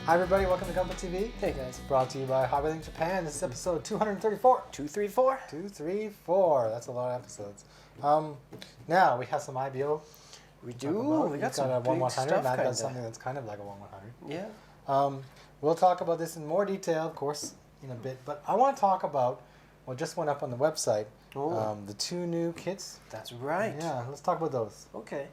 Hi everybody, welcome to Gunpla TV. Hey guys. Brought to you by HobbyLink Japan. This is episode 234. 234. 234. That's a lot of episodes. Now we have some IBO. We do. We got some a big 1/100. stuff. Matt got something that's kind of like a 1/100. Yeah. We'll talk about this in more detail, of course, in a bit. But I want to talk about what just went up on the website. The two new kits. That's right. Yeah, let's talk about those. Okay.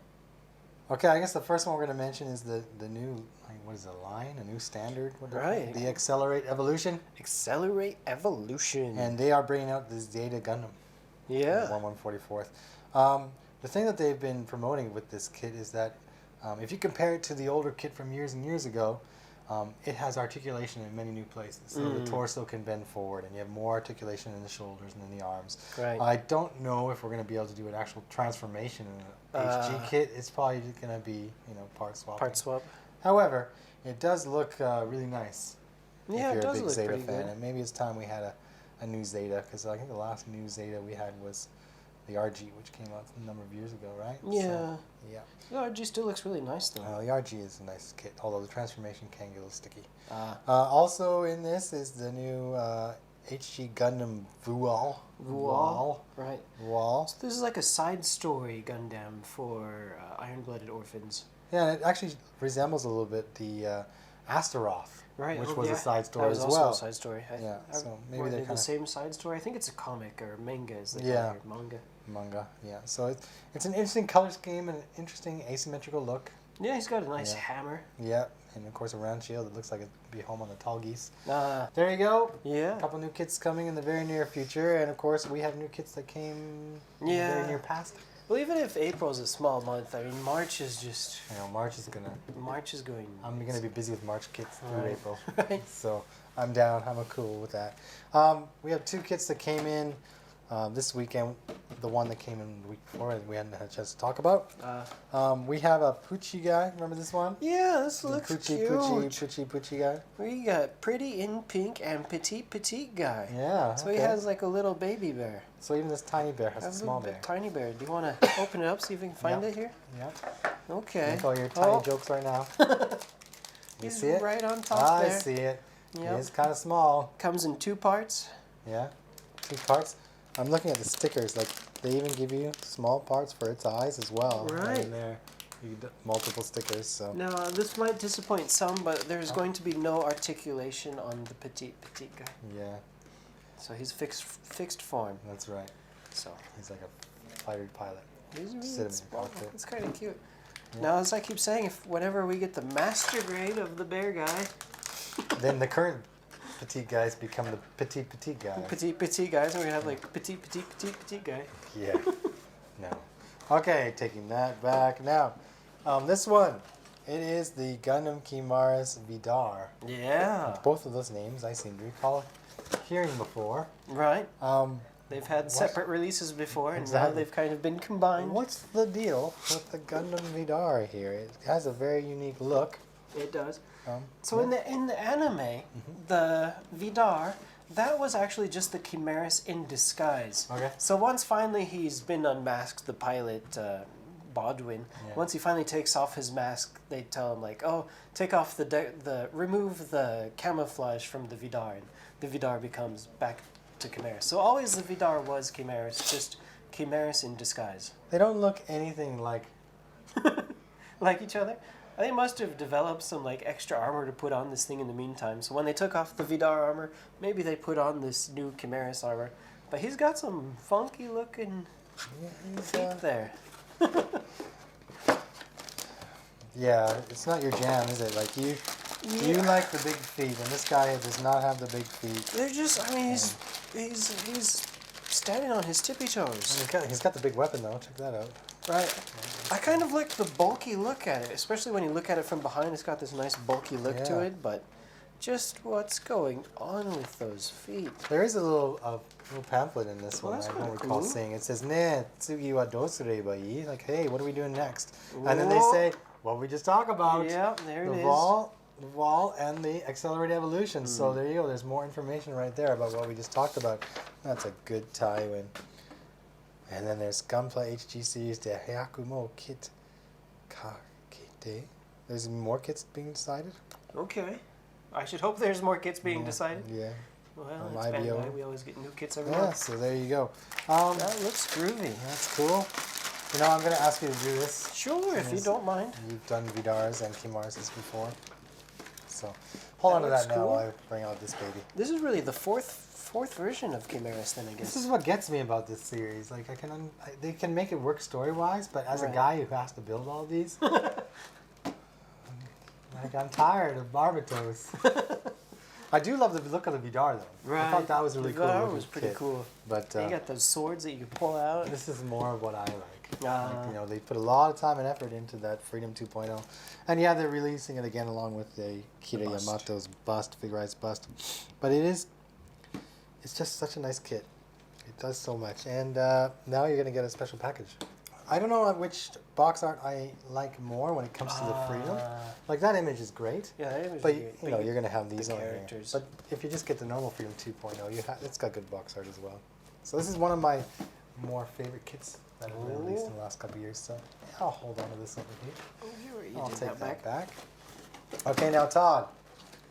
Okay, I guess the first one we're going to mention is the new, what is it, line? A new standard? Right. The Accelerate Evolution. Accelerate Evolution. And they are bringing out this Zeta Gundam. Yeah. 1/144th. The thing that they've been promoting with this kit is that if you compare it to the older kit from years and years ago, it has articulation in many new places. So the torso can bend forward, and you have more articulation in the shoulders and in the arms. Right. I don't know if we're going to be able to do an actual transformation in an HG kit. It's probably going to be, part swap. Part swap. However, it does look really nice. Yeah, if it you're does a big look Zeta pretty fan. good. And maybe it's time we had a new Zeta, because I think the last new Zeta we had was the RG, which came out a number of years ago, right? Yeah. So, yeah. The RG still looks really nice though. The RG is a nice kit, although the transformation can get a little sticky. Also in this is the new HG Gundam Vual. Right. Vual. So this is like a side story Gundam for iron-blooded orphans. Yeah, and it actually resembles a little bit the Astaroth. Right. Which was a side story that was as also well. a side story. Yeah, so maybe Were they're they the kinda- same side story? I think it's a comic or manga, as they call Yeah. it, or manga. Manga, yeah. So it's an interesting color scheme and an interesting asymmetrical look. Yeah, he's got a nice Yeah. hammer. Yeah, and of course a round shield. It looks like it'd be home on the tall geese. There There you go. Yeah. A couple new kits coming in the very near future, and of course we have new kits that came in the very near past. Well, even if April's a small month, I mean, March is just... March is going. I'm gonna be busy with March kits through April. Right. So I'm down. I'm cool with that. We have two kits that came in this weekend. The one that came in the week before, and we hadn't had a chance to talk about. We have a Petit'gguy. Remember this one? Yeah, this looks cute. Petit'gguy. We got Pretty in Pink and Petit'gguy. Yeah. So he has like a little baby bear. So even this tiny bear has a small bear. Tiny bear. Do you want to open it up, see if we can find it here? Yeah. Okay. Make all your tiny jokes right now. You see it? Right on top there. I see it. Yep. It is kind of small. Comes in 2 parts. Yeah. 2 parts. I'm looking at the stickers. Like, they even give you small parts for its eyes as well. Right. In there. You get multiple stickers. So. Now, this might disappoint some, but there's going to be no articulation on the Petit'gguy. Yeah. So he's fixed form. That's right. So he's like a fighter pilot. He's really Sit in small. the cockpit. It's kind of cute. Yeah. Now, as I keep saying, whenever we get the master grade of the bear guy, then the current petite guys become the petite guys. petite guys, and we're gonna have like petite guy. Yeah. No. Okay, taking that back. Now, this one, it is the Gundam Kimaris Vidar. Yeah. Both of those names I seem to recall hearing before. Right. They've had separate releases before, and now they've kind of been combined. What's the deal with the Gundam Vidar here? It has a very unique look. It does. So in the anime, the Vidar, that was actually just the Kimaris in disguise. Okay. So once finally he's been unmasked, the pilot Bodwin. Yeah. Once he finally takes off his mask, they tell him like, "Oh, take off remove the camouflage from the Vidar," and the Vidar becomes back to Kimaris. So always the Vidar was Kimaris, just Kimaris in disguise. They don't look anything like like each other. They must have developed some like extra armor to put on this thing in the meantime. So when they took off the Vidar armor, maybe they put on this new Kimaris armor. But he's got some funky looking feet there. Yeah, it's not your jam, is it? Like you like the big feet, and this guy does not have the big feet. They're just, I mean, he's standing on his tippy toes. He's got the big weapon though. Check that out. Right. I kind of like the bulky look at it, especially when you look at it from behind. It's got this nice bulky look to it, but just what's going on with those feet? There is a little pamphlet in this one. That's I don't kinda recall cool. seeing. It says, "Ne, tsugi wa do sureばいい?" Like, hey, what are we doing next? And then they say, what we just talked about. Yeah, there it is. The Vual and the Accelerated Evolution. So there you go. There's more information right there about what we just talked about. That's a good tie-in. And then there's Gunpla HG series de Hyakumo Kit Kakete. There's more kits being decided. Okay. I should hope there's more kits being decided. Yeah. Well, From it's IBO. Bandai. We always get new kits every Yeah, month. so there you go. That looks groovy. That's cool. You know, I'm going to ask you to do this. Sure, if you don't mind. You've done Vidars and Kimaris before. So, hold on to that now cool. while I bring out this baby. This is really the fourth version of Kimaris, then, I guess. This is what gets me about this series. Like, they can make it work story-wise, but as a guy who has to build all these, like, I'm tired of Barbatos. I do love the look of the Vidar, though. Right. I thought that was really cool. The Vidar was pretty cool. But you got those swords that you can pull out. this is more of what I like. Ah. Like, they put a lot of time and effort into that Freedom 2.0. And yeah, they're releasing it again along with the Kira Yamato's bust, figurized bust. But it's just such a nice kit. It does so much. And now you're going to get a special package. I don't know which box art I like more when it comes to the Freedom. Like, that image is great. Yeah, that image But, is great. you're going to have these on characters. here. But if you just get the normal Freedom 2.0, it's got good box art as well. So this is one of my more favorite kits that have been released in the last couple of years. So yeah, I'll hold on to this over here. I'll take that back. Okay, now Todd.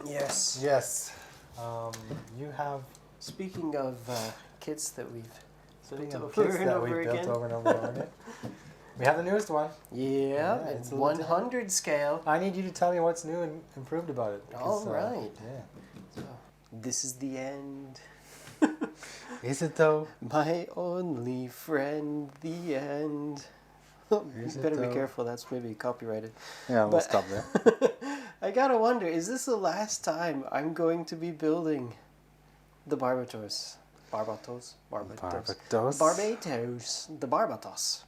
Yes. Yes. You have... Speaking of kits that we've Speaking built of over kits and that over we've again. built over and over again. We have the newest one. Yeah, it's it's a little 100 scale. I need you to tell me what's new and improved about it. All right. Yeah. So, this is the end. Is it though? My only friend, the end. Is You it better be though? careful, that's maybe copyrighted. Yeah, we'll But- stop there. I gotta wonder, is this the last time I'm going to be building the Barbatos? Barbatos? Barbatos. Barbatos. The Barbatos.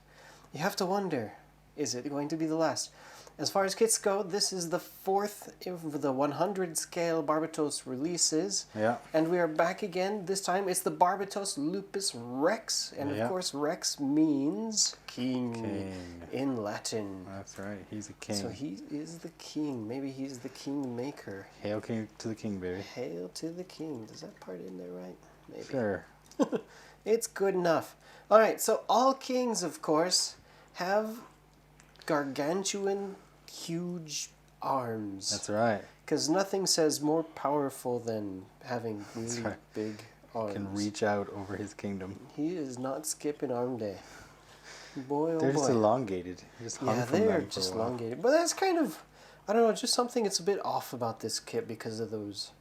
You have to wonder, is it going to be the last? As far as kits go, this is the fourth of the 100 scale Barbatos releases. Yeah. And we are back again. This time it's the Barbatos Lupus Rex. And of course, Rex means king in Latin. That's right. He's a king. So he is the king. Maybe he's the king maker. Hail king to the king, baby. Hail to the king. Does that part in there right? Maybe. Sure. It's good enough. All right, so all kings, of course, have gargantuan, huge arms. That's right. Because nothing says more powerful than having really right. big arms. Can reach out over his kingdom. He is not skipping arm day. Boy, oh They're boy. just elongated. Just hung Yeah, from they are them for just a while. elongated. But that's kind of, I don't know, just something that's a bit off about this kit because of those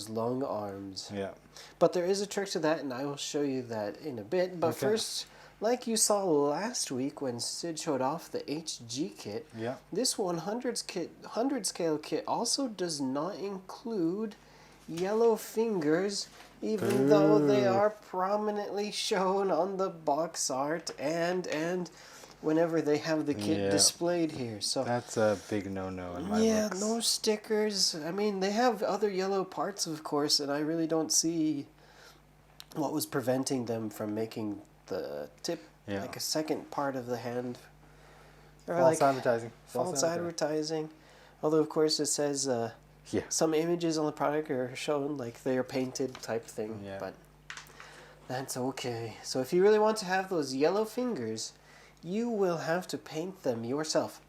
long arms. Yeah. But there is a trick to that, and I will show you that in a bit. But first, like you saw last week when Sid showed off the HG kit, Yeah. this 100 scale kit also does not include yellow fingers, even though they are prominently shown on the box art and whenever they have the kit displayed here. So That's a big no-no in my books. no stickers. I mean, they have other yellow parts, of course, and I really don't see what was preventing them from making the tip like a second part of the hand. Or False like advertising. false advertising. Although, of course, it says some images on the product are shown like they are painted type thing. Yeah. But that's okay. So if you really want to have those yellow fingers, you will have to paint them yourself.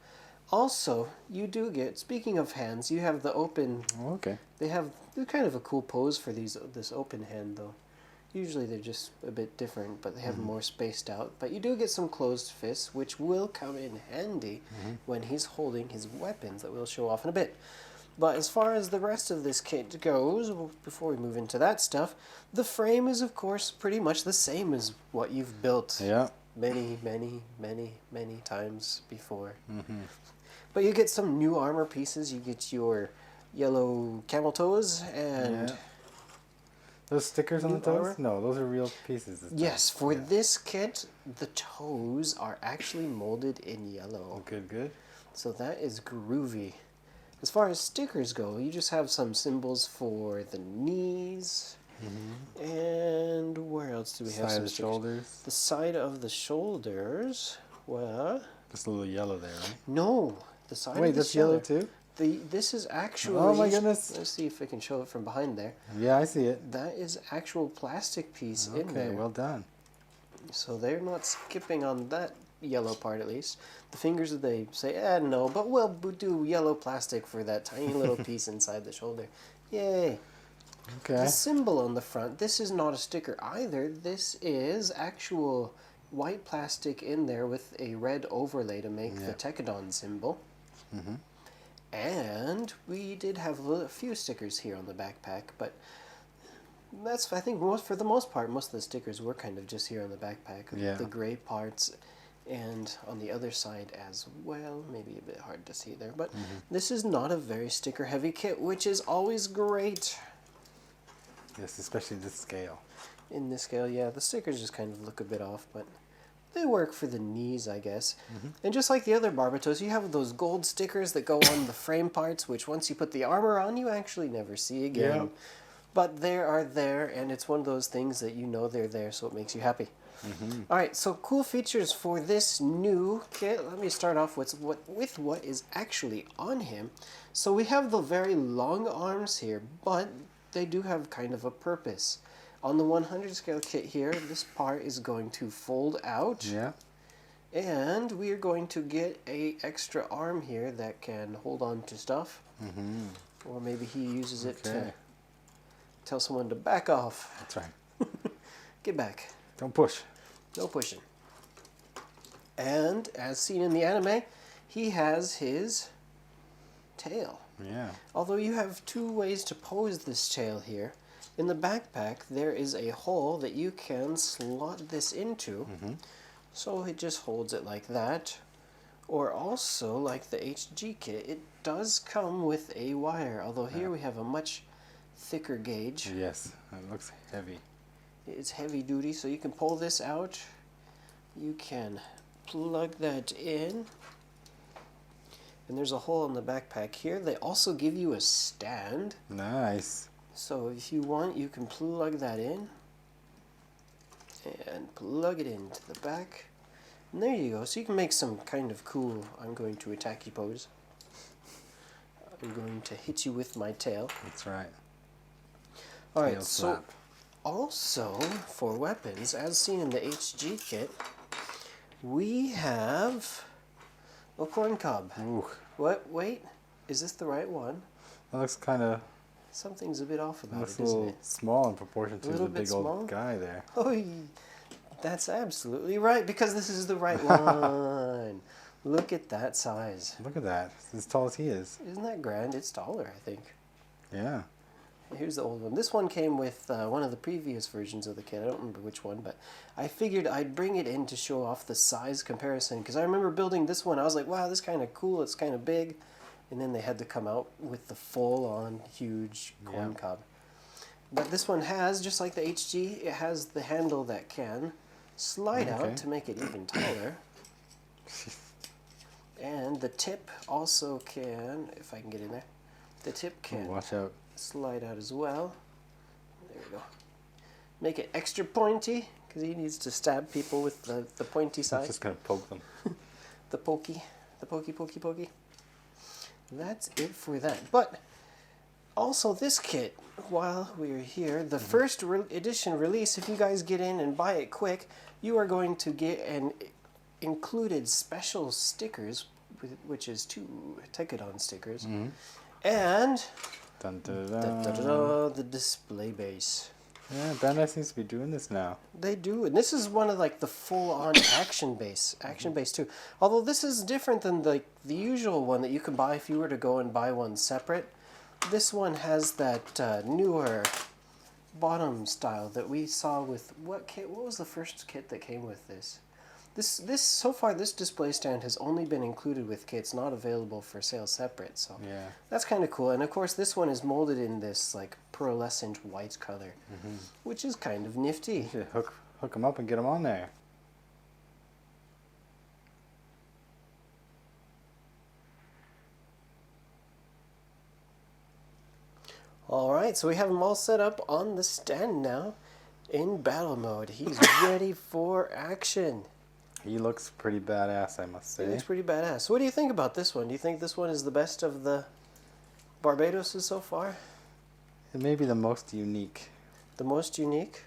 Also, you do get, speaking of hands, you have the open. Okay. They're kind of a cool pose for this open hand though. Usually they're just a bit different, but they have more spaced out. But you do get some closed fists, which will come in handy when he's holding his weapons that we'll show off in a bit. But as far as the rest of this kit goes, before we move into that stuff, the frame is of course pretty much the same as what you've built many times before. But you get some new armor pieces. You get your yellow camel toes and... Those stickers on the toes? armor? No, those are real pieces. This time. Yes, for this kit, the toes are actually molded in yellow. Oh, good. So that is groovy. As far as stickers go, you just have some symbols for the knees. And where else do we have Side some of the stickers? shoulders. The side of the shoulders. Well, Just a little yellow there, right? no. The side Wait, of the that's yellow shoulder. too? This is actually... Oh my goodness. Let's see if I can show it from behind there. Yeah, I see it. That is actual plastic piece in Okay, there. well done. So they're not skipping on that yellow part at least. The fingers, they say, no, but we'll do yellow plastic for that tiny little piece inside the shoulder. Yay. Okay. The symbol on the front, this is not a sticker either. This is actual white plastic in there with a red overlay to make the Petit'gguy symbol. Mm-hmm. And we did have a few stickers here on the backpack, but that's, I think, for the most part, most of the stickers were kind of just here on the backpack. Yeah. The gray parts, and on the other side as well. Maybe a bit hard to see there, but this is not a very sticker-heavy kit, which is always great. Yes, especially this scale. In this scale, yeah, the stickers just kind of look a bit off, but they work for the knees, I guess. And just like the other Barbatos, you have those gold stickers that go on the frame parts, which once you put the armor on, you actually never see again. Yeah. But they are there, and it's one of those things that you know they're there, so it makes you happy. All right, so cool features for this new kit. Let me start off with what is actually on him. So we have the very long arms here, but they do have kind of a purpose. On the 100 scale kit here, this part is going to fold out. Yeah. And we are going to get a extra arm here that can hold on to stuff. Or maybe he uses it to tell someone to back off. That's right. Get back. Don't push. No pushing. And as seen in the anime, he has his tail. Yeah. Although you have two ways to pose this tail here. In the backpack, there is a hole that you can slot this into. So it just holds it like that. Or also, like the HG kit, it does come with a wire. Although here we have a much thicker gauge. Yes, it looks heavy. It's heavy duty, so you can pull this out. You can plug that in. And there's a hole in the backpack here. They also give you a stand. Nice. So if you want, you can plug that in. And plug it into the back. And there you go. So you can make some kind of cool, I'm going to attack you pose. I'm going to hit you with my tail. That's right. Alright, Tail so slap. also for weapons, as seen in the HG kit, we have a corn cob. Ooh, What? Wait, is this the right one? that looks kind of Something's a bit off about looks it, a isn't little it? small in proportion to Little the bit big small? old guy there. Oh, that's absolutely right, because this is the right one. Look at that size. Look at that. It's as tall as he is. Isn't that grand? It's taller, I think. Yeah. Here's the old one. This one came with one of the previous versions of the kit. I don't remember which one, but I figured I'd bring it in to show off the size comparison, because I remember building this one. I was like, wow, this is kind of cool. It's kind of big. And then they had to come out with the full-on huge corn cob. But this one has, just like the HG, it has the handle that can slide out to make it even taller. And the tip also can, if I can get in there, the tip can Watch out. slide out as well. There we go. Make it extra pointy, because he needs to stab people with the pointy I'm side. just going to poke them. The pokey. That's it for that. But also this kit, while we're here, the first edition release, if you guys get in and buy it quick, you are going to get an included special stickers, which is 2 Petit'gguy stickers, and Dun, dun, dun. the display base. Yeah, Bandai seems to be doing this now. They do, and this is one of like the full-on action base too. Although this is different than the usual one that you can buy if you were to go and buy one separate. This one has that newer bottom style that we saw with what kit? What was the first kit that came with this? This so far this display stand has only been included with kits, not available for sale separate. So Yeah. that's kind of cool. And of course this one is molded in this like pearlescent white color, which is kind of nifty. You should hook them up and get them on there. Alright, so we have him all set up on the stand now in battle mode. He's ready for action. He looks pretty badass, I must He say. looks pretty badass. So what do you think about this one? Do you think this one is the best of the Barbatoses so far? It may be the most unique. The most unique?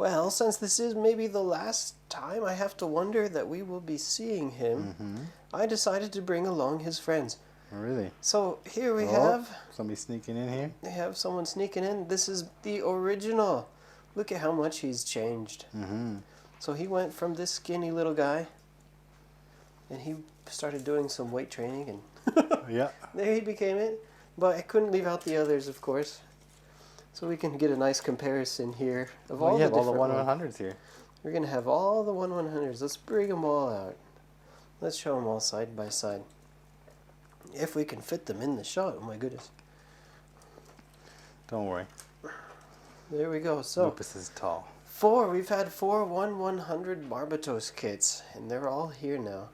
Well, since this is maybe the last time I have to wonder that we will be seeing him, I decided to bring along his friends. Really? So here we have... Somebody sneaking in here? They have someone sneaking in. This is the original. Look at how much he's changed. So he went from this skinny little guy, and he started doing some weight training, and Yeah. there he became it. But I couldn't leave out the others, of course. So we can get a nice comparison here of all the different all the 1/100s here. We're going to have all the 1/100s. Let's bring them all out. Let's show them all side by side. If we can fit them in the shot. Oh my goodness. Don't worry. There we go. So Lupus is tall. we've had 4 1/100 Barbatos kits, and they're all here now.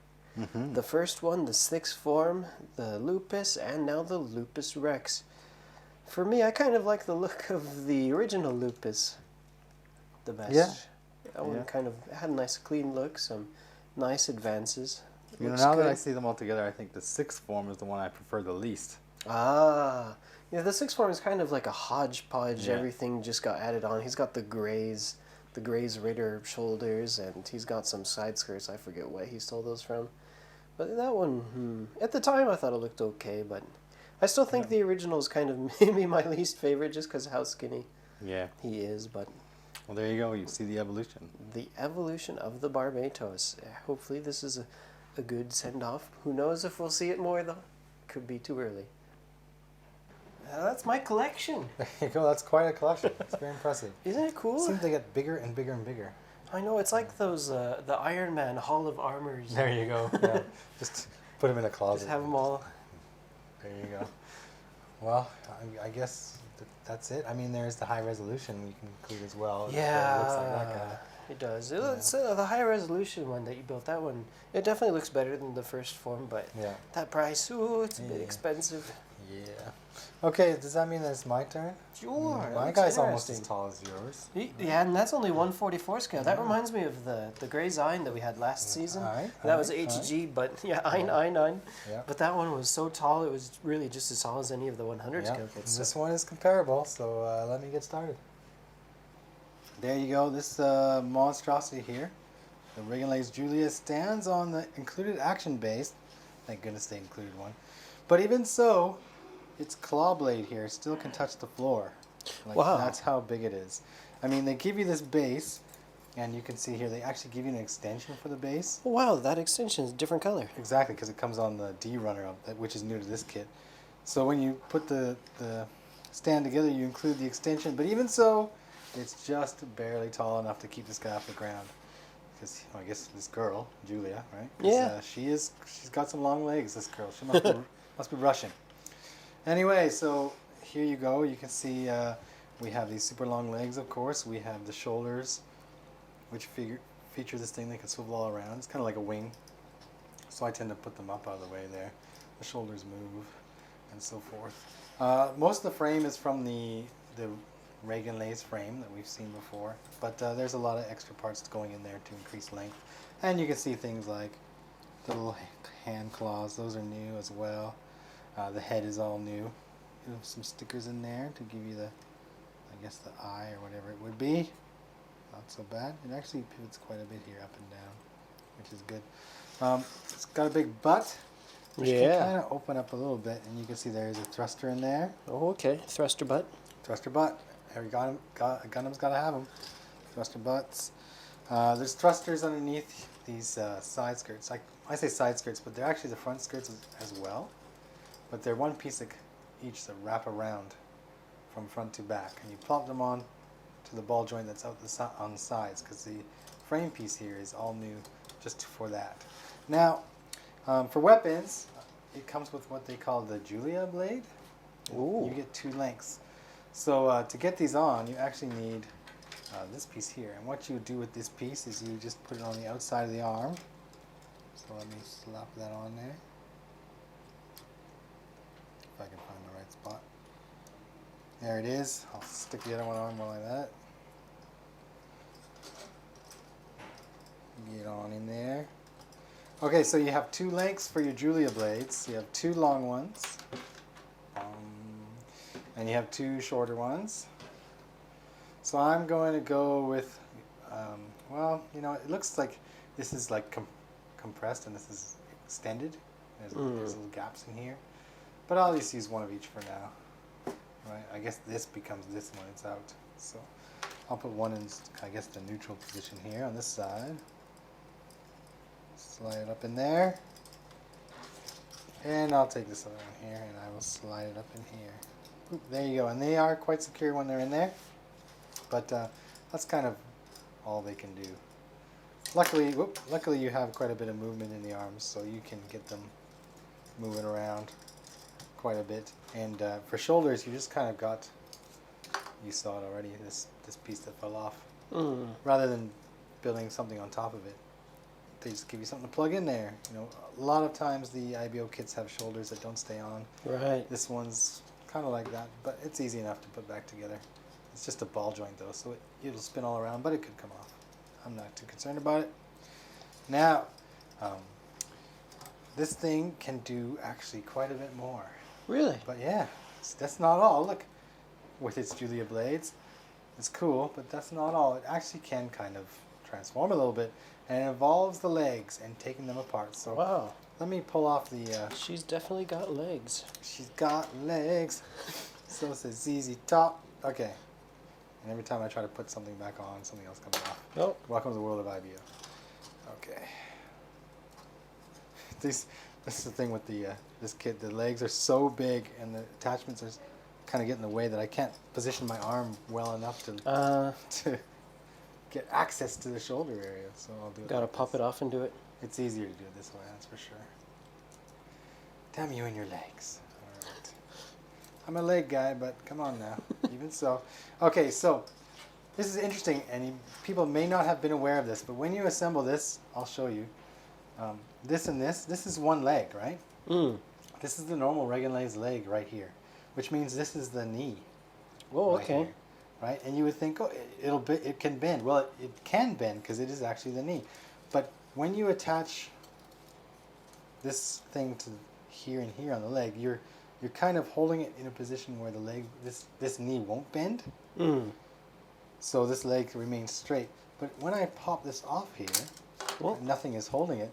The first one, the 6th form, the Lupus, and now the Lupus Rex. For me, I kind of like the look of the original Lupus the best. Yeah. That one kind of had a nice clean look, some nice advances. You know, Looks now good. that I see them all together, I think the 6th form is the one I prefer the least. Ah. Yeah, the 6th form is kind of like a hodgepodge. Yeah. Everything just got added on. He's got the Grays Ritter shoulders, and he's got some side skirts. I forget where he stole those from. But that one, at the time I thought it looked okay, but I still think the original is kind of maybe my least favorite just because of how skinny he is. But Well, there you go. You see the evolution. the evolution of the Barbatos. Hopefully this is a good send-off. Who knows if we'll see it more, though? Could be too early. That's my collection. There you go. That's quite a collection. It's very impressive. Isn't it cool? Seems they get bigger and bigger and bigger. I know, it's like those, the Iron Man Hall of Armors. There you go. Yeah. Just put them in a closet. Just have them all. There you go. Well, I guess that's it. I mean, there's the high resolution we can include as well. Yeah, It looks like that guy. it does. It's the high resolution one that you built. That one, it definitely looks better than the first form, but Yeah. that price, ooh, it's a bit Yeah. expensive. Yeah. Okay, does that mean that it's my turn? Sure. My that's guy's almost as interesting. tall as yours. Yeah, and that's only 144 scale. That reminds me of the Grey Zine that we had last season. That was HG, but yeah, I9. Yeah. But that one was so tall, it was really just as tall as any of the 100 Yeah. scale kits. This one is comparable, so let me get started. There you go. This monstrosity here, the Reginlaze Julia, stands on the included action base. Thank goodness they included one. But even so, its claw blade here still can touch the floor. Like, Wow. That's how big it is. I mean, they give you this base, and you can see here they actually give you an extension for the base. Oh, wow, that extension is a different color. Exactly, because it comes on the D runner, which is new to this kit. So when you put the stand together, you include the extension. But even so, it's just barely tall enough to keep this guy off the ground. Because I guess this girl, Julia, right? Yeah. She's got some long legs. This girl, she must be Russian. Anyway, so here you go. You can see we have these super long legs, of course. We have the shoulders, which feature this thing that can swivel all around. It's kind of like a wing. So I tend to put them up out of the way there. The shoulders move, and so forth. Most of the frame is from the Reginlaze frame that we've seen before, but there's a lot of extra parts going in there to increase length. And you can see things like the little hand claws. Those are new as well. The head is all new. You have some stickers in there to give you the, I guess, the eye or whatever it would be. Not so bad. It actually pivots quite a bit here, up and down, which is good. It's got a big butt, which can kind of open up a little bit, and you can see there's a thruster in there. Oh, okay. Thruster butt. Thruster butt. Every Gundam's got to have them. Thruster butts. There's thrusters underneath these side skirts. I say side skirts, but they're actually the front skirts as well. But they're one piece each that wrap around from front to back, and you plop them on to the ball joint that's out on the sides, because the frame piece here is all new just for that. Now, for weapons, it comes with what they call the Julia blade. Ooh. You get 2 lengths. So to get these on, you actually need this piece here. And what you do with this piece is you just put it on the outside of the arm. So let me slap that on there. If I can find the right spot. There it is. I'll stick the other one on more like that. Get on in there. Okay, so you have 2 lengths for your Julia blades. You have 2 long ones. And you have 2 shorter ones. So I'm going to go with Well, you know, it looks like this is like compressed and this is extended. There's little gaps in here. But I'll just use one of each for now. Right? I guess this becomes this when it's out. So I'll put one in, I guess, the neutral position here on this side. Slide it up in there. And I'll take this other one here and I will slide it up in here. Oop, there you go. And they are quite secure when they're in there. But that's kind of all they can do. Luckily you have quite a bit of movement in the arms, so you can get them moving around quite a bit. And for shoulders, you just kind of got, you saw it already, this piece that fell off. Rather than building something on top of it, they just give you something to plug in there. You know, a lot of times the IBO kits have shoulders that don't stay on. Right. This one's kind of like that, but it's easy enough to put back together. It's just a ball joint though, so it'll spin all around, but it could come off. I'm not too concerned about it. Now, this thing can do actually quite a bit more. Really? But yeah, that's not all. Look, with its Julia blades, it's cool, but that's not all. It actually can kind of transform a little bit, and it involves the legs and taking them apart. So wow. Let me pull off the... She's definitely got legs. She's got legs. So it says ZZ Top. Okay. And every time I try to put something back on, something else comes off. Oh. Welcome to the world of IBO. Okay. This is the thing with the this kit. The legs are so big, and the attachments are kind of getting in the way that I can't position my arm well enough to get access to the shoulder area. So I'll do it. Gotta like pop this. it off and do it. It's easier to do it this way, that's for sure. Damn you and your legs. All right. I'm a leg guy, but come on now. Even so. Okay, so this is interesting, and people may not have been aware of this, but when you assemble this, I'll show you. This and this is one leg, right? This is the normal Reginlaze leg right here, which means this is the knee. Whoa, right okay. Here, right? And you would think, oh, it can bend. Well, it can bend because it is actually the knee. But when you attach this thing to here and here on the leg, you're kind of holding it in a position where the leg, this knee won't bend. So this leg remains straight. But when I pop this off here, nothing is holding it.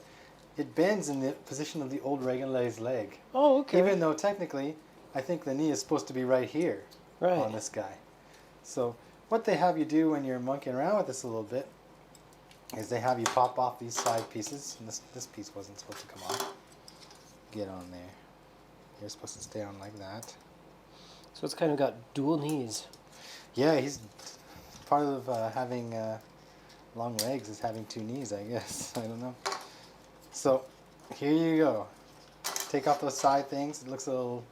It bends in the position of the old Reginlaze leg. Oh, okay. Even though technically, I think the knee is supposed to be right here on this guy. So what they have you do when you're monkeying around with this a little bit is they have you pop off these side pieces. And this piece wasn't supposed to come off. Get on there. You're supposed to stay on like that. So it's kind of got dual knees. Yeah, he's part of having long legs is having two knees, I guess. I don't know. So here you go. Take off those side things. It looks a little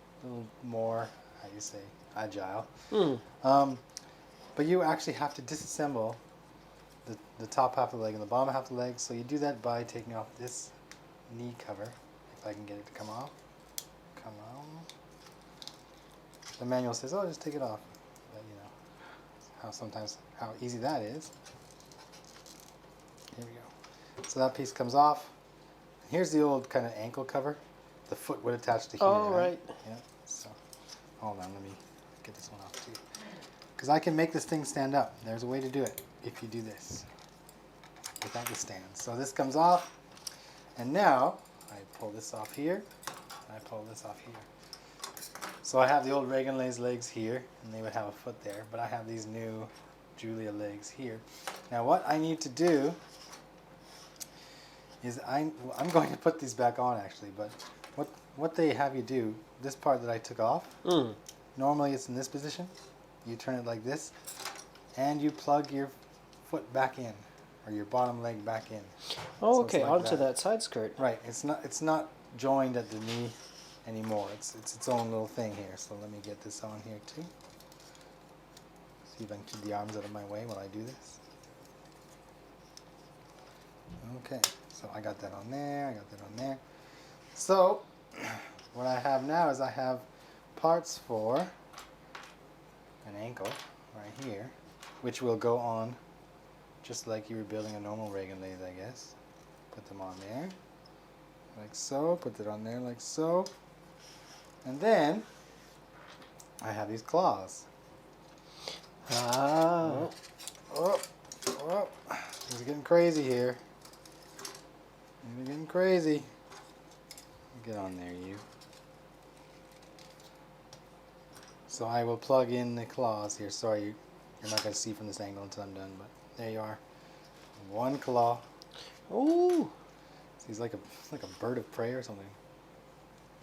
more, how do you say, agile. But you actually have to disassemble the top half of the leg and the bottom half of the leg. So you do that by taking off this knee cover, if I can get it to come off. Come on. The manual says, oh, just take it off. But you know how easy that is. Here we go. So that piece comes off. Here's the old kind of ankle cover. The foot would attach to here. Oh, right. Yeah. So hold on, let me get this one off too. Because I can make this thing stand up. There's a way to do it if you do this without the stand. So this comes off, and now I pull this off here, and I pull this off here. So I have the old Reginlaze legs here, and they would have a foot there, but I have these new Julia legs here. Now what I need to do is I'm going to put these back on actually, but what they have you do, this part that I took off, normally it's in this position. You turn it like this, and you plug your foot back in, or your bottom leg back in. Oh, So okay, like onto that side skirt. Right. It's not joined at the knee anymore. It's its own little thing here. So let me get this on here too. See if I can keep the arms out of my way while I do this. Okay. So I got that on there. I got that on there. So what I have now is I have parts for an ankle right here, which will go on just like you were building a normal Reginlaze, I guess. Put them on there, like so. Put it on there like so. And then I have these claws. Ah. Oh, Well, things are getting crazy here. Things are getting crazy. Get on there, you. So I will plug in the claws here. Sorry, you're not going to see from this angle until I'm done, but there you are. One claw. Ooh. So he's like a bird of prey or something.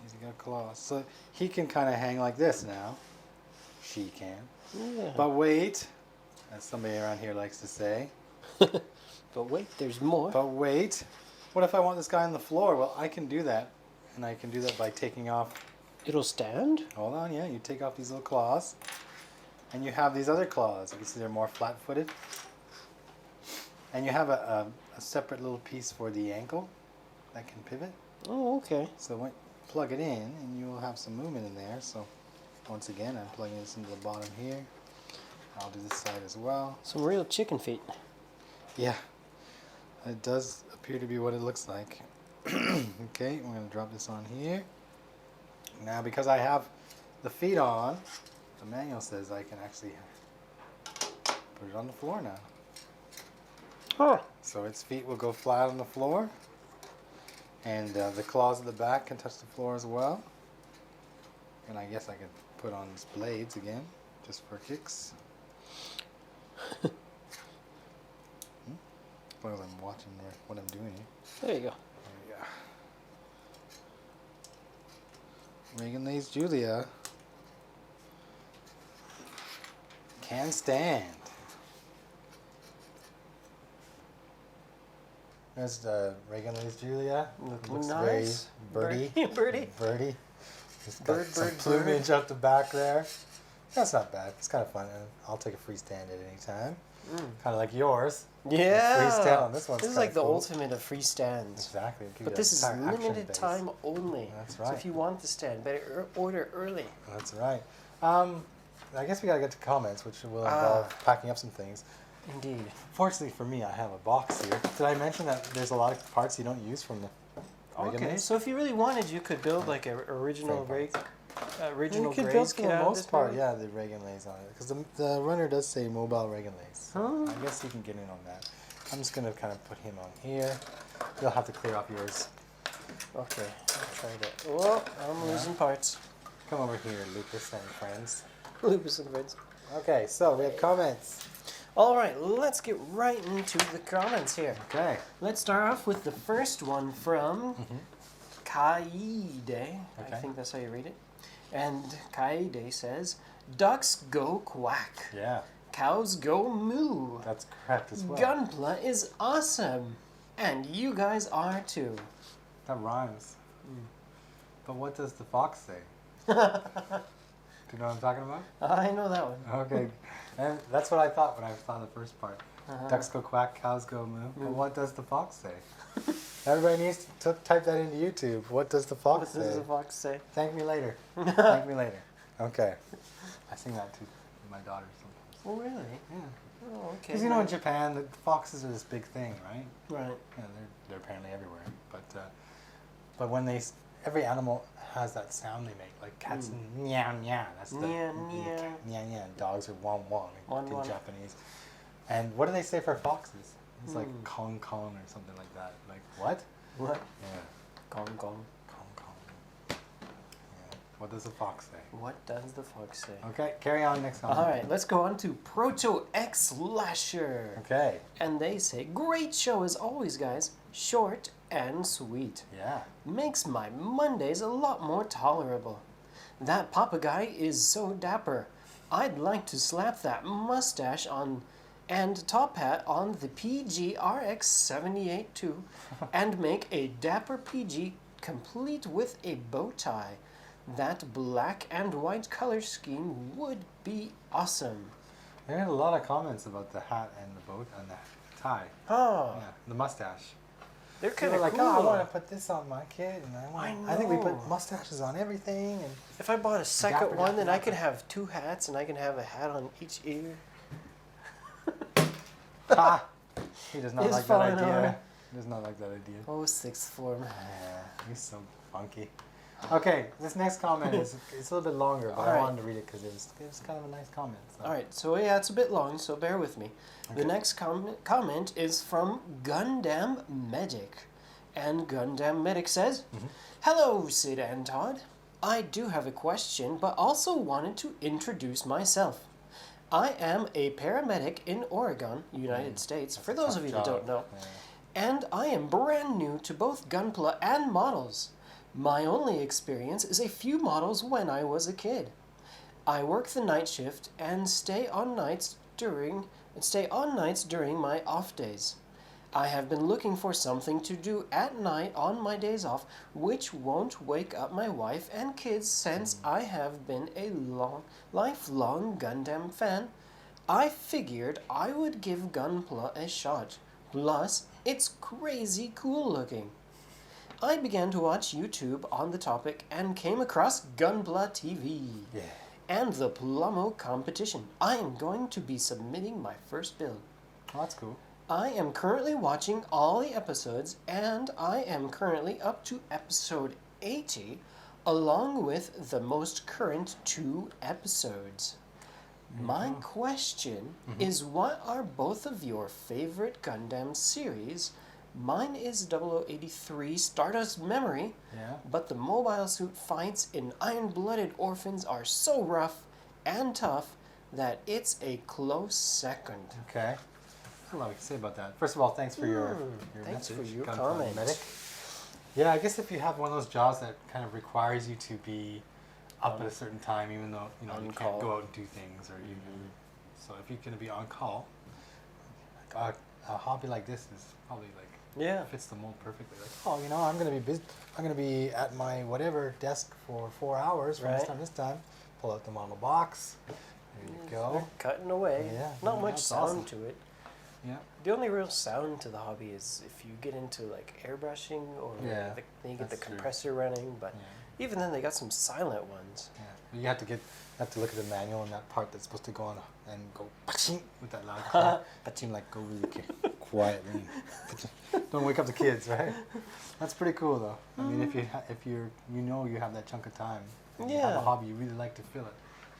He's got claws. So he can kind of hang like this now. She can. Yeah. But wait, as somebody around here likes to say. But wait, there's more. But wait. What if I want this guy on the floor? Well, I can do that. And I can do that by taking off. It'll stand? Hold on, yeah. You take off these little claws. And you have these other claws. You can see they're more flat-footed. And you have a separate little piece for the ankle that can pivot. Oh, okay. So when plug it in, and you will have some movement in there. So once again, I'm plugging this into the bottom here. I'll do this side as well. Some real chicken feet. Yeah, it does appear to be what it looks like. Okay, we're going to drop this on here. Now, because I have the feet on, the manual says I can actually put it on the floor now. Huh. So its feet will go flat on the floor, and the claws at the back can touch the floor as well. And I guess I could put on these blades again, just for kicks. As long as I'm watching what I'm doing here. There you go. Reginlaze Julia can stand. There's the Reginlaze Julia. Looks nice. very birdie. Birdie. Birdie. Just got some Bird. plumage up the back there. That's not bad. It's kind of fun. And I'll take a freestand at any time. Kind of like yours. Yeah. Freestand on this one's This is kinda like the cool. ultimate of free stands. Exactly. It'll give But you this is that action limited base. time only. That's right. So if you want the stand, better order early. That's right. I guess we gotta get to comments, which will involve packing up some things. Indeed. Fortunately for me, I have a box here. Did I mention that there's a lot of parts you don't use from the Okay, Reginlaze? so if you really wanted, you could build like an original Same original you could Graze build for kit the out of this most part, maybe? yeah, the Reginlaze on it. Because the runner does say mobile Reginlaze. So Huh? I guess you can get in on that. I'm just gonna kind of put him on here. You'll have to clear off yours. Okay, I'll try that. Oh, I'm losing parts. Come over here, Lupus and friends. Lupus and friends. Okay, so we have comments. All right, let's get right into the comments here. Okay. Let's start off with the first one from Kaide. I Okay. think that's how you read it. And Kaide says, "Ducks go quack. Yeah, Cows go moo. that's correct as well. Gunpla is awesome. And you guys are too." That rhymes. But what does the fox say? Do you know what I'm talking about? I know that one. Okay. And that's what I thought when I saw the first part. Uh-huh. Ducks go quack, cows go moo. But what does the fox say? Everybody needs to type that into YouTube. What does the fox What say? does the fox say? Thank me later. Thank me later. Okay. I sing that to my daughter sometimes. Oh, really? Yeah. Oh, okay. Because you know in Japan, the foxes are this big thing, right? Right. Yeah, they're apparently everywhere. But when every animal has that sound they make, like cats meow meow. That's the Meow, meow. meow meow. Dogs are wong wong Wong, in wong. Japanese. And what do they say for foxes? It's like kong kong or something like that. Like what? What? Yeah, Gong gong. kong kong. Yeah. What does a fox say? What does the fox say? Okay, carry on. Next comment. All right, let's go on to Proto X Lasher. Okay. And they say, "Great show as always, guys. Short and sweet. Yeah. Makes my Mondays a lot more tolerable. That Petit'gguy is so dapper. I'd like to slap that mustache on and top hat on the PG RX-78 too, and make a dapper PG complete with a bow tie. That black and white color scheme would be awesome." There are a lot of comments about the hat and the boat and the tie. Oh, Yeah, the mustache. they're People kind are of like, cool. oh, I want to put this on my kid, and I think we know. put mustaches on everything, and If I bought a second Dapper, one, dapper, then I dapper. could have two hats, and I can have a hat on each ear. ha! He does not He's like that falling idea. over. He does not like that idea. Oh, sixth form. Yeah, he's so funky. Okay, this next comment is it's a little bit longer, but All I right. wanted to read it because it was kind of a nice comment. So. All right, so yeah, it's a bit long, so bear with me. Okay. The next comment is from Gundam Medic. And Gundam Medic says, Hello, Sid and Todd. I do have a question, but also wanted to introduce myself. I am a paramedic in Oregon, United States, for those of you that don't know. Yeah. And I am brand new to both Gunpla and models. My only experience is a few models when I was a kid. I work the night shift and stay on nights during my off days. I have been looking for something to do at night on my days off, which won't wake up my wife and kids since I have been a lifelong Gundam fan. I figured I would give Gunpla a shot. Plus, it's crazy cool looking. I began to watch YouTube on the topic and came across Gunpla TV and the Plamo competition. I am going to be submitting my first build. Oh, that's cool. I am currently watching all the episodes, and I am currently up to episode 80, along with the most current 2 episodes. My question is, what are both of your favorite Gundam series? Mine is 0083 Stardust Memory, but the mobile suit fights in Iron-Blooded Orphans are so rough and tough that it's a close second. Okay. I don't know what we can say about that. First of all, thanks for your Thanks message. for your Gunpla comment. Medic. Yeah, I guess if you have one of those jobs that kind of requires you to be up at a certain time, even though you On can't call. go out and do things, or even so, if you're going to be on call, like a hobby like this is probably like fits the mold perfectly. Like, oh, I'm going to be busy. I'm going to be at my whatever desk for 4 hours from this time. Pull out the model box. There you go. They're cutting away. Yeah, Not much that's sound awesome. to it. Yeah. The only real sound to the hobby is if you get into like airbrushing or then you get the that's true. compressor running, but even then they got some silent ones. Yeah. You have to look at the manual and that part that's supposed to go on and go paching with that loud clap. Paching, like go really quietly. Don't wake up the kids, right? That's pretty cool though. I mean, if you have that chunk of time, and you have a hobby you really like to fill it.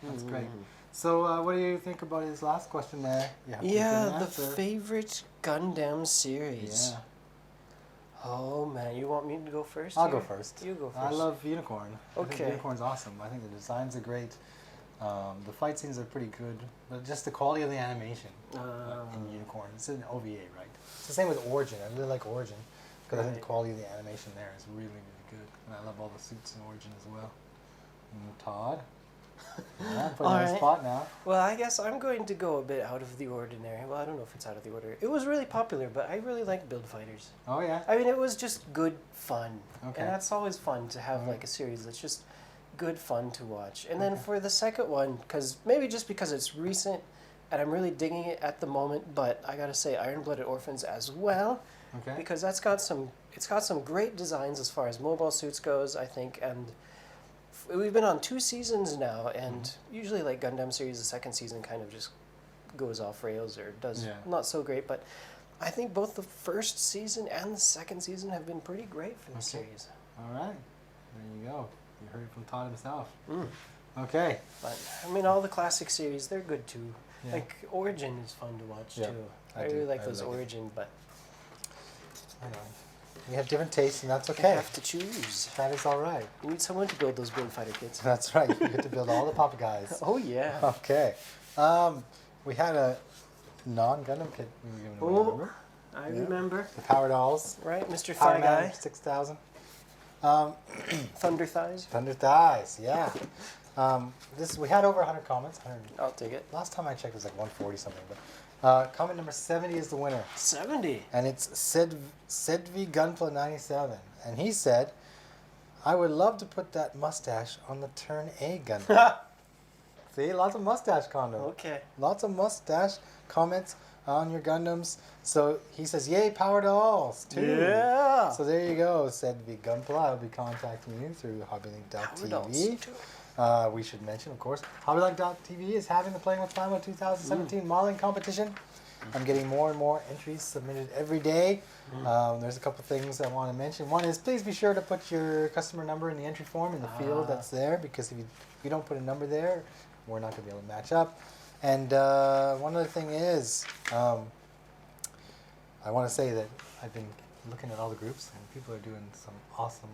That's great. So, what do you think about his last question there? The favorite Gundam series. Yeah. Oh man, you want me to go first? I'll here? go first. You go first. I love Unicorn. I think Okay. Unicorn's awesome. I think the designs are great. The fight scenes are pretty good, but just the quality of the animation in Unicorn. It's an OVA, right? It's the same with Origin. I really like Origin because I think the quality of the animation there is really, really good. And I love all the suits in Origin as well. Todd? Yeah, put you on the spot now. Well, I guess I'm going to go a bit out of the ordinary. Well, I don't know if it's out of the ordinary. It was really popular, but I really like Build Fighters. Oh, yeah? I mean, it was just good fun. Okay. And that's always fun to have like a series that's just good fun to watch. And then for the second one, maybe just because it's recent and I'm really digging it at the moment, but I gotta say Iron-Blooded Orphans as well. Okay. Because it's got some great designs as far as mobile suits goes, I think, and we've been on 2 seasons now, and usually like Gundam series, the second season kind of just goes off rails or does not so great, but I think both the first season and the second season have been pretty great for the series. All right. There you go. You heard it from Todd himself. Okay. But I mean, all the classic series, they're good too. Yeah. Like Origin is fun to watch too. I do. really like I those like it. Origin, but I know. We have different tastes, and that's you okay. have to choose. That is all right. You need someone to build those Build Fighter kits. That's right. You get to build all the Papa Guys. Oh yeah. Okay. We had a non-Gundam kit we were giving away, remember? I remember. The Power Dolls. Right, Mr. Power Thigh Man Guy. 6000. Thunder Thighs. Thunder Thighs, yeah. We had over 100 comments. 100. I'll take it. Last time I checked, it was like 140 something. But comment number 70 is the winner. 70. And it's Sedvi Gunpla 97. And he said, I would love to put that mustache on the Turn A Gundam. See, lots of mustache content. Okay. Lots of mustache comments on your Gundams. So he says, yay, Power Dolls, too. Yeah. So there you go, Sedvi Gunpla. I'll be contacting you through HobbyLink.tv. We should mention, of course, HobbyLink.tv is having the Playing with Plamo 2017 modeling competition. I'm getting more and more entries submitted every day. There's a couple things I want to mention. One is please be sure to put your customer number in the entry form in the field that's there, because if you don't put a number there, we're not going to be able to match up. And one other thing is, I want to say that I've been looking at all the groups, and people are doing some awesome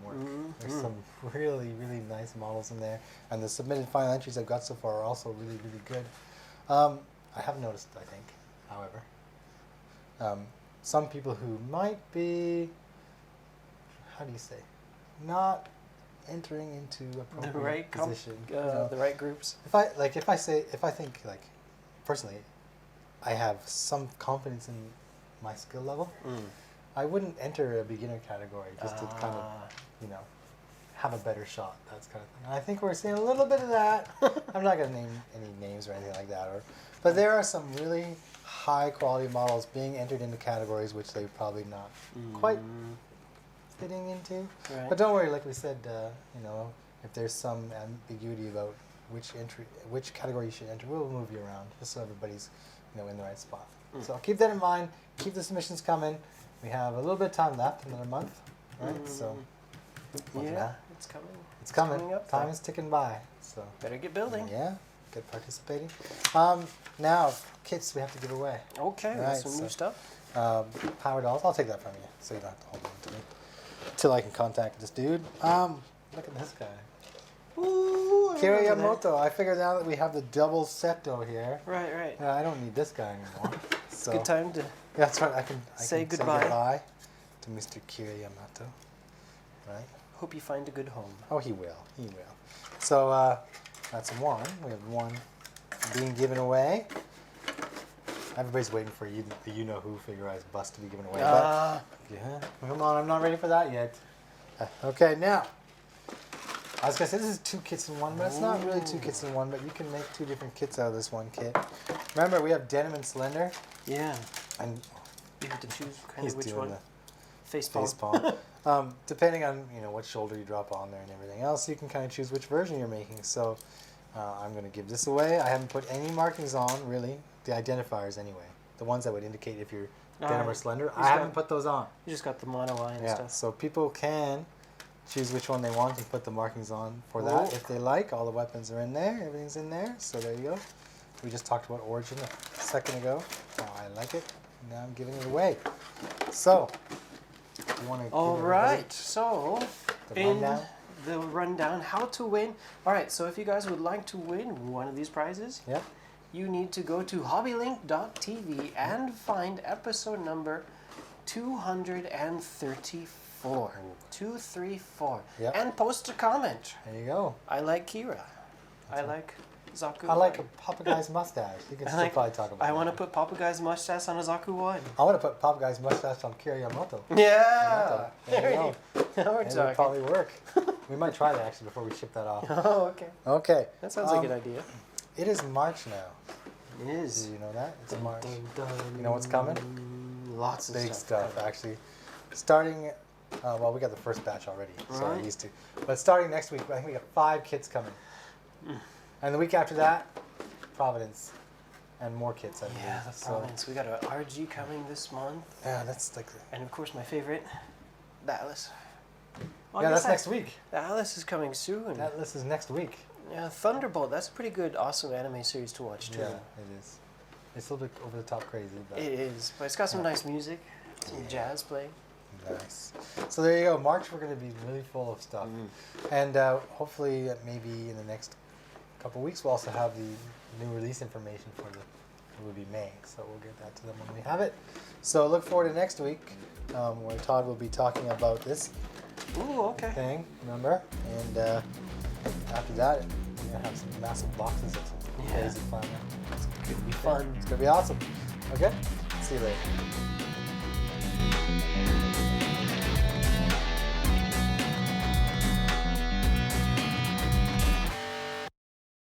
work. There's some really nice models in there, and the submitted final entries I've got so far are also really good. I have noticed, I think, however, some people who might be, how do you say, not entering into appropriate the right position, the right groups. If I think personally, I have some confidence in my skill level, I wouldn't enter a beginner category just to kind of, have a better shot. That's kind of thing. And I think we're seeing a little bit of that. I'm not going to name any names or anything like that, but there are some really high quality models being entered into categories which they're probably not quite fitting into. Right. But don't worry, like we said, if there's some ambiguity about which category you should enter, we'll move you around just so everybody's in the right spot. So keep that in mind. Keep the submissions coming. We have a little bit of time left, another month, right? So yeah, it's coming. It's coming. Coming up, Time is ticking by. So better get building. Yeah, get participating. Now kits we have to give away. Okay, Right, some new stuff. Power dolls. I'll take that from you, so you don't have to hold on to me till I can contact this dude. Look at this guy. Ooh, Yamato. I figured now that we have the double secto here. Right. I don't need this guy anymore. So Good time to that's right. I can say say goodbye to Mr. Yamato. Right. hope you find a good home. Oh, he will. He will. So that's one. We have one being given away. Everybody's waiting for the you-know-who figure-eyes bust to be given away. But, yeah, come on, I'm not ready for that yet. Okay, now, I was going to say this is 2 kits in one, but it's not really 2 kits in one, but you can make 2 different kits out of this one kit. Remember, we have Denim and Slender. Yeah. And you have to choose kind he's of which doing one. the Face palm. Depending on what shoulder you drop on there and everything else, you can kind of choose which version you're making. So I'm going to give this away. I haven't put any markings on, really. The identifiers anyway. The ones that would indicate if you're Denim or Slender. I haven't put those on. You just got the mono line and stuff. So people can choose which one they want and put the markings on for that if they like. All the weapons are in there. Everything's in there. So there you go. We just talked about Origin a second ago. Oh, I like it. Now I'm giving it away. So, you want to all right. So, the rundown, how to win. All right. So, if you guys would like to win one of these prizes, you need to go to hobbylink.tv and find episode number 234. 234. And post a comment. There you go. I like Kira. I like Zaku. I like a Papaguy's mustache. You can still probably talk about that. I want to put Papaguy's mustache on a Zaku 1. I want to put Papaguy's mustache on Kira Yamato. Yeah! There you go. Now we're It talking. would probably work. We might try that actually before we ship that off. Oh, okay. Okay. That sounds like a good idea. It is March now. It is. Do you know that? It's March. Dun, dun, dun. You know what's coming? Lots of Big stuff, actually. Starting, well, we got the first batch already, so I'm used to. But starting next week, I think we got 5 kits coming. And the week after that, Providence. And more kits, I believe. Yeah, the Providence. We got an RG coming this month. Yeah, that's like... And of course, my favorite, the Atlas. Oh, yeah, that's next week. The Atlas is coming soon. The Atlas is next week. Yeah, Thunderbolt. That's a pretty good, awesome anime series to watch, too. Yeah, it is. It's a little bit over the top crazy, but... It is. But it's got some nice music, some jazz playing. Nice. So there you go. March, we're going to be really full of stuff. And hopefully, maybe in the next couple weeks, we'll also have the new release information for it will be May. So we'll get that to them when we have it. So look forward to next week, where Todd will be talking about this thing, remember? And after that, we're going to have some massive boxes of some crazy fun. It's going to be fun. It's going to be awesome. Okay? See you later.